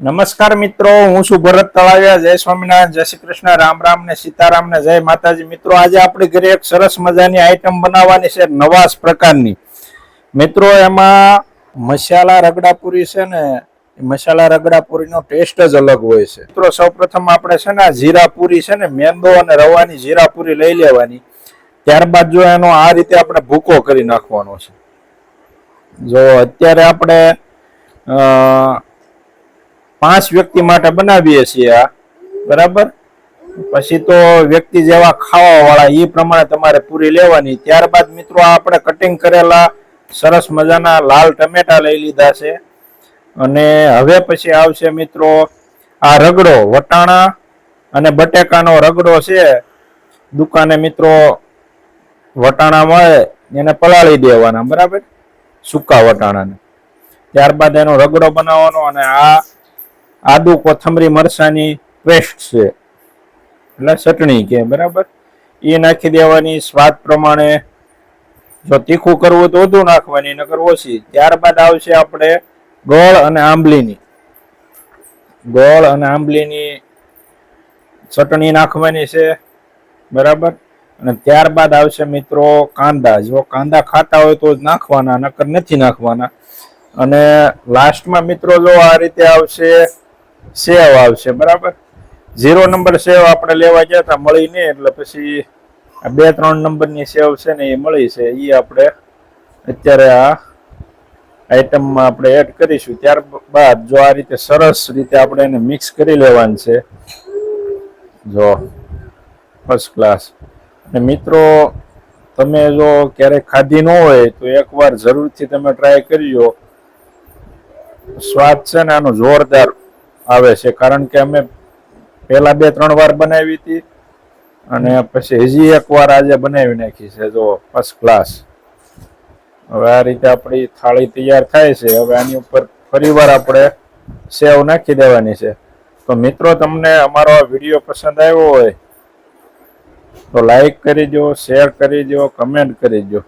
નમસ્કાર મિત્રો, હું છું ભરત તળાવિયા. જય સ્વામિનારાયણ, જય શ્રી કૃષ્ણ, રામ રામ ને સીતારામ ને જય માતાજી. મિત્રો, આજે આપણી ઘરે એક સરસ મજાની આઈટમ બનાવવાની છે, નવા પ્રકારની. મિત્રો, એમાં મસાલા રગડાપુરી છે ને, મસાલા રગડાપુરીનો ટેસ્ટ જ અલગ હોય છે. મિત્રો, સૌપ્રથમ આપણે છે ને જીરાપુરી છે ને, મેંદો અને રવાની જીરાપુરી લઈ લેવાની. ત્યારબાદ જો એનો આ રીતે આપણે ભૂકો કરી નાખવાનો છે. જો અત્યારે આપણે 5 વ્યક્તિ માટે બનાવીએ છીએ આ, બરાબર. પછી તો વ્યક્તિ જેવા ખાવા વાળા એ પ્રમાણે તમારે પૂરી લેવાની. ત્યારબાદ મિત્રો આપણે કટિંગ કરેલા સરસ મજાના લાલ ટમેટા લઈ લીધા છે. અને હવે પછી આવશે મિત્રો આ રગડો, વટાણા અને બટેકાનો રગડો છે. દુકાને મિત્રો વટાણા મળે એને પલાળી દેવાના, બરાબર, સૂકા વટાણાને. ત્યારબાદ એનો રગડો બનાવવાનો. અને આ આદુ કોથમરી મરચાની પેસ્ટ છે, એટલે ચટણી કે, બરાબર, એ નાખી દેવાની સ્વાદ પ્રમાણે. જો તીખું કરવું તો વધુ નાખવાની, નકર ઓછી. ત્યારબાદ આવશે આપણે ગોળ અને આંબલીની ચટણી નાખવાની છે, બરાબર. અને ત્યારબાદ આવશે મિત્રો કાંદા. જો કાંદા ખાતા હોય તો જ નાખવાના, નકર નથી નાખવાના. અને લાસ્ટમાં મિત્રો જો આ રીતે આવશે સેવ આવશે, બરાબર. 0 નંબર સેવ આપણે લેવા ગયા હતા, મળી નહીં, એટલે પછી 2-3 નંબરની સેવ છે ને એ મળી છે. એ આપણે અત્યારે આ આઈટમમાં આપણે એડ કરીશું. ત્યારબાદ જો આ રીતે સરસ રીતે આપણે એને મિક્સ કરી લેવાનું છે. જો ફર્સ્ટ ક્લાસ. અને મિત્રો, તમે જો ક્યારેક ખાધી ન હોય તો એકવાર જરૂરથી તમે ટ્રાય કરજો. સ્વાદ છે ને આનો જોરદાર આવે છે, કારણ કે અમે પહેલા 2-3 વાર બનાવી હતી અને પછી હજી એક વાર આજે બનાવી નાખી છે. જો ફર્સ્ટ ક્લાસ. હવે આ રીતે આપણી થાળી તૈયાર થાય છે. હવે આની ઉપર ફરીવાર આપણે સેવ નાખી દેવાની છે. તો મિત્રો, તમને અમારો વિડીયો પસંદ આવ્યો હોય તો લાઈક કરી દો, શેર કરી દો, કમેન્ટ કરી દો.